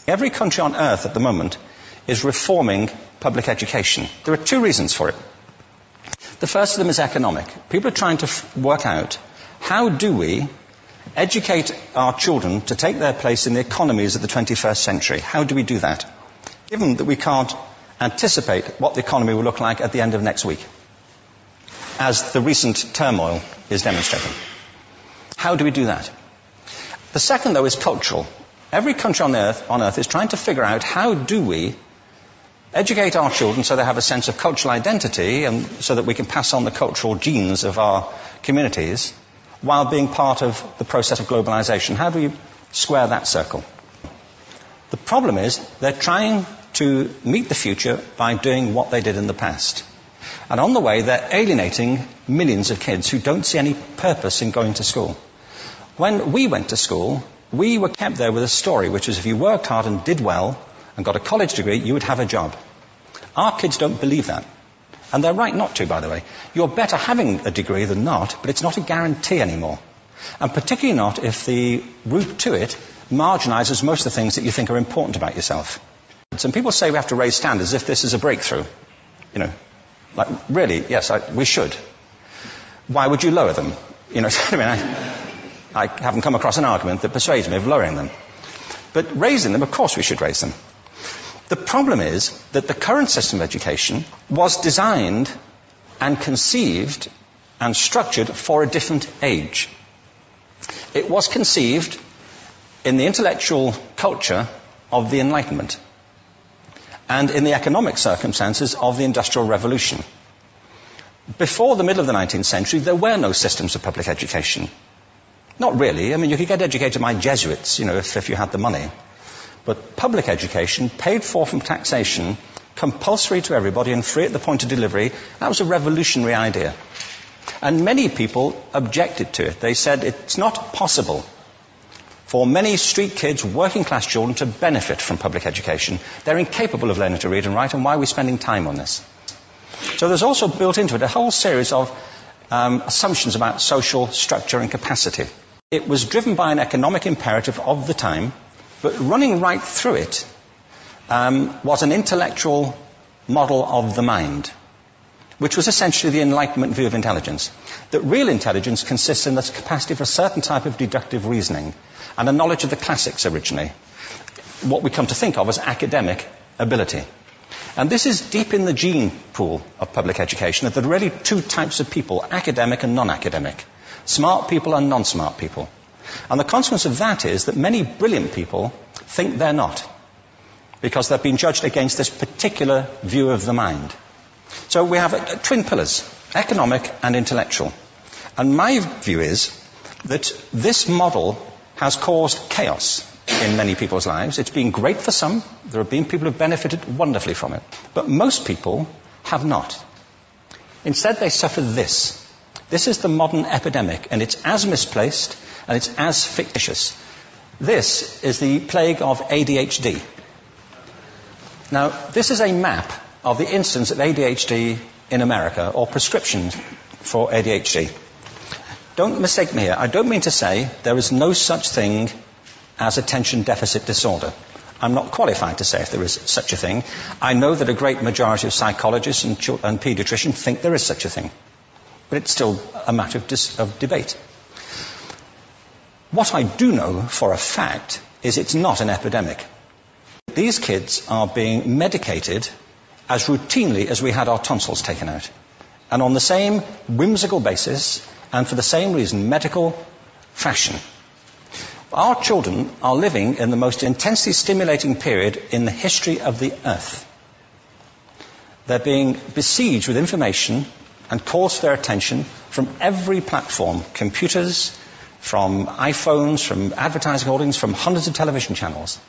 Every country on earth at the moment is reforming public education. There are two reasons for it. The first of them is economic. People are trying to work out, how do we educate our children to take their place in the economies of the 21st century? How do we do that? Given that we can't anticipate what the economy will look like at the end of next week, as the recent turmoil is demonstrating. How do we do that? The second, though, is cultural. Every country on earth is trying to figure out, how do we educate our children so they have a sense of cultural identity and so that we can pass on the cultural genes of our communities while being part of the process of globalization. How do we square that circle? The problem is they're trying to meet the future by doing what they did in the past. And on the way, they're alienating millions of kids who don't see any purpose in going to school. When we went to school, we were kept there with a story, which is if you worked hard and did well and got a college degree, you would have a job. Our kids don't believe that. And they're right not to, by the way. You're better having a degree than not, but it's not a guarantee anymore. And particularly not if the route to it marginalizes most of the things that you think are important about yourself. Some people say we have to raise standards as if this is a breakthrough. You know, like, really, yes, we should. Why would you lower them? You know, I mean, I haven't come across an argument that persuades me of lowering them. But raising them, of course we should raise them. The problem is that the current system of education was designed and conceived and structured for a different age. It was conceived in the intellectual culture of the Enlightenment and in the economic circumstances of the Industrial Revolution. Before the middle of the 19th century, there were no systems of public education. Not really. I mean, you could get educated by Jesuits, you know, if you had the money. But public education, paid for from taxation, compulsory to everybody and free at the point of delivery, that was a revolutionary idea. And many people objected to it. They said it's not possible for many street kids, working class children, to benefit from public education. They're incapable of learning to read and write, and why are we spending time on this? So there's also built into it a whole series of assumptions about social structure and capacity. It was driven by an economic imperative of the time, but running right through it was an intellectual model of the mind, which was essentially the Enlightenment view of intelligence. That real intelligence consists in the capacity for a certain type of deductive reasoning and a knowledge of the classics originally, what we come to think of as academic ability. And this is deep in the gene pool of public education, that there are really two types of people, academic and non-academic, smart people and non-smart people. And the consequence of that is that many brilliant people think they're not, because they've been judged against this particular view of the mind. So we have twin pillars, economic and intellectual. And my view is that this model has caused chaos in many people's lives. It's been great for some. There have been people who have benefited wonderfully from it. But most people have not. Instead, they suffer this. This is the modern epidemic, and it's as misplaced and it's as fictitious. This is the plague of ADHD. Now, this is a map of the incidence of ADHD in America, or prescriptions for ADHD. Don't mistake me here. I don't mean to say there is no such thing as attention deficit disorder. I'm not qualified to say if there is such a thing. I know that a great majority of psychologists and paediatricians think there is such a thing. But it's still a matter of debate. What I do know for a fact is it's not an epidemic. These kids are being medicated as routinely as we had our tonsils taken out. And on the same whimsical basis, and for the same reason, medical fashion. Our children are living in the most intensely stimulating period in the history of the earth. They're being besieged with information and calls for their attention from every platform, computers, from iPhones, from advertising hoardings, from hundreds of television channels.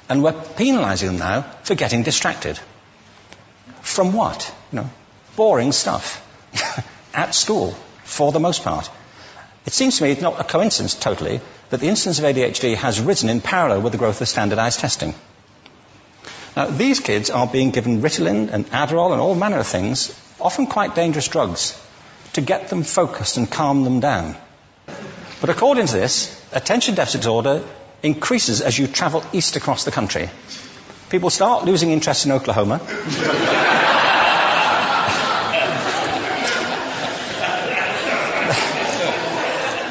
And we're penalizing them now for getting distracted. From what? Boring stuff. At school, for the most part. It seems to me it's not a coincidence totally that the incidence of ADHD has risen in parallel with the growth of standardized testing. Now, these kids are being given Ritalin and Adderall and all manner of things, often quite dangerous drugs, to get them focused and calm them down. But according to this, attention deficit disorder increases as you travel east across the country. People start losing interest in Oklahoma.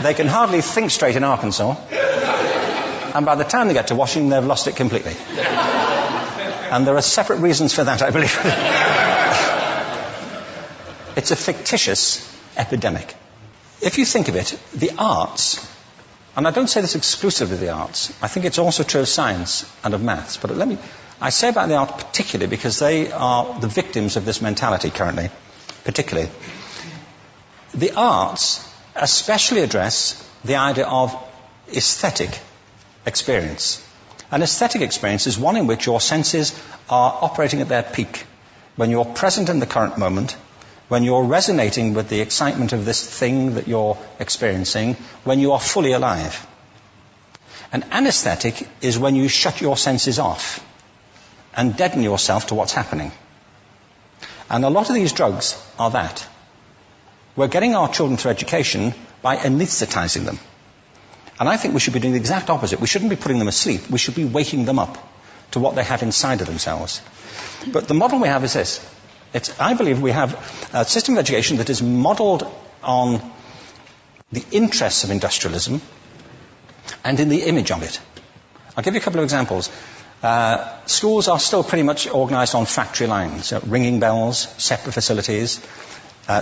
They can hardly think straight in Arkansas. And by the time they get to Washington, they've lost it completely. And there are separate reasons for that, I believe. It's a fictitious epidemic. If you think of it, the arts, and I don't say this exclusively of the arts, I think it's also true of science and of maths, but I say about the arts particularly because they are the victims of this mentality currently, particularly. The arts especially address the idea of aesthetic experience. An aesthetic experience is one in which your senses are operating at their peak, when you're present in the current moment, when you're resonating with the excitement of this thing that you're experiencing, when you are fully alive. An anesthetic is when you shut your senses off and deaden yourself to what's happening. And a lot of these drugs are that. We're getting our children through education by anesthetizing them. And I think we should be doing the exact opposite. We shouldn't be putting them asleep. We should be waking them up to what they have inside of themselves. But the model we have is this. I believe we have a system of education that is modeled on the interests of industrialism and in the image of it. I'll give you a couple of examples. Schools are still pretty much organized on factory lines, ringing bells, separate facilities,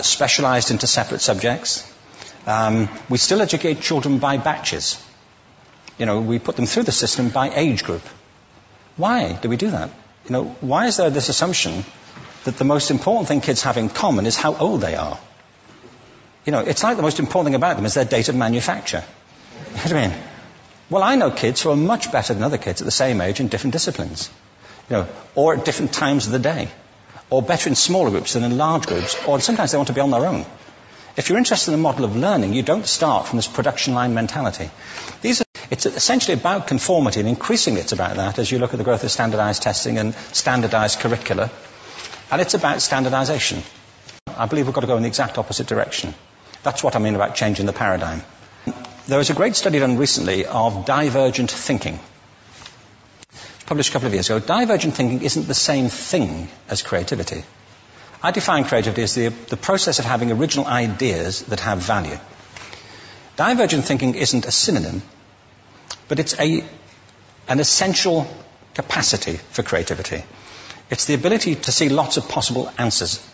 specialized into separate subjects. We still educate children by batches. We put them through the system by age group. Why do we do that? Why is there this assumption that the most important thing kids have in common is how old they are? It's like the most important thing about them is their date of manufacture. You know what I mean? Well, I know kids who are much better than other kids at the same age in different disciplines. Or at different times of the day. Or better in smaller groups than in large groups. Or sometimes they want to be on their own. If you're interested in the model of learning, you don't start from this production line mentality. It's essentially about conformity, and increasingly it's about that as you look at the growth of standardized testing and standardized curricula. And it's about standardization. I believe we've got to go in the exact opposite direction. That's what I mean about changing the paradigm. There was a great study done recently of divergent thinking. It was published a couple of years ago. Divergent thinking isn't the same thing as creativity. I define creativity as the process of having original ideas that have value. Divergent thinking isn't a synonym, but it's an essential capacity for creativity. It's the ability to see lots of possible answers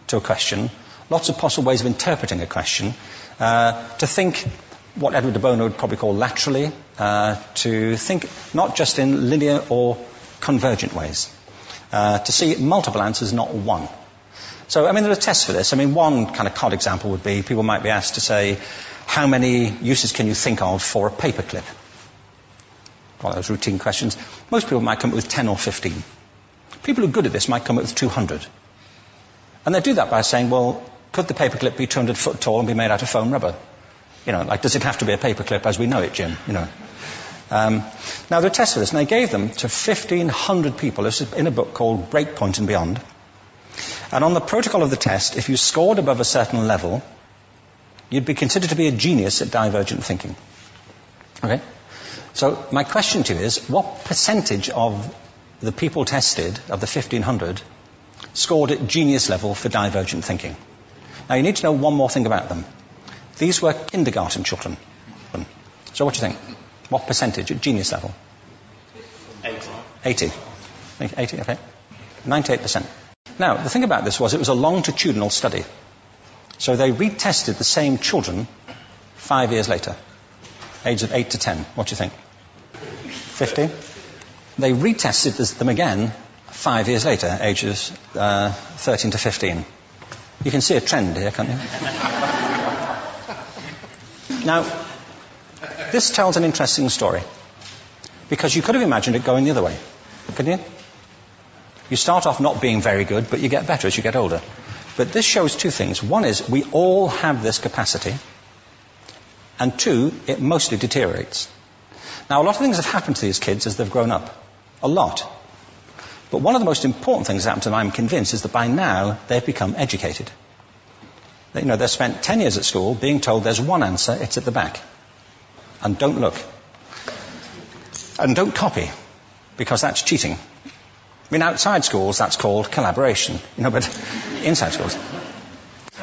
to a question, lots of possible ways of interpreting a question, to think what Edward de Bono would probably call laterally, to think not just in linear or convergent ways, to see multiple answers, not one. So, there are tests for this. One kind of cod example would be people might be asked to say, how many uses can you think of for a paperclip? Well, those routine questions. Most people might come up with 10 or 15. People who are good at this might come up with 200. And they do that by saying, well, could the paperclip be 200 foot tall and be made out of foam rubber? Does it have to be a paperclip as we know it, Jim? Now, there are tests for this, and they gave them to 1,500 people. This is in a book called Breakpoint and Beyond. And on the protocol of the test, if you scored above a certain level, you'd be considered to be a genius at divergent thinking. Okay? So my question to you is, what percentage of the people tested, of the 1,500, scored at genius level for divergent thinking? Now, you need to know one more thing about them. These were kindergarten children. So what do you think? What percentage at genius level? 80. 80, okay. 98%. Now, the thing about this was it was a longitudinal study. So they retested the same children 5 years later, ages of 8 to 10. What do you think? 50? They retested them again 5 years later, ages 13 to 15. You can see a trend here, can't you? Now, this tells an interesting story. Because you could have imagined it going the other way, couldn't you? You start off not being very good, but you get better as you get older. But this shows two things. One is we all have this capacity. And two, it mostly deteriorates. Now, a lot of things have happened to these kids as they've grown up. A lot. But one of the most important things that happened to them, I'm convinced, is that by now they've become educated. They've spent 10 years at school being told there's one answer, it's at the back. And don't look. And don't copy, because that's cheating. I mean, outside schools, that's called collaboration, but inside schools.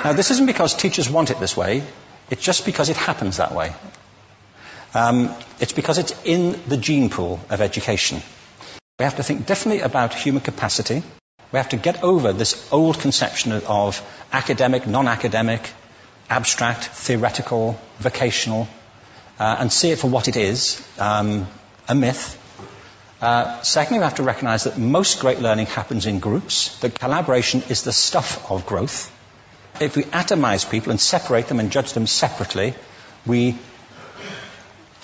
Now, this isn't because teachers want it this way. It's just because it happens that way. It's because it's in the gene pool of education. We have to think differently about human capacity. We have to get over this old conception of academic, non-academic, abstract, theoretical, vocational, and see it for what it is, a myth. Secondly, we have to recognize that most great learning happens in groups, that collaboration is the stuff of growth. If we atomize people and separate them and judge them separately, we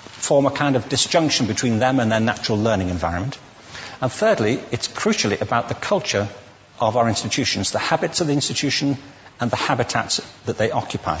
form a kind of disjunction between them and their natural learning environment. And thirdly, it's crucially about the culture of our institutions, the habits of the institution and the habitats that they occupy.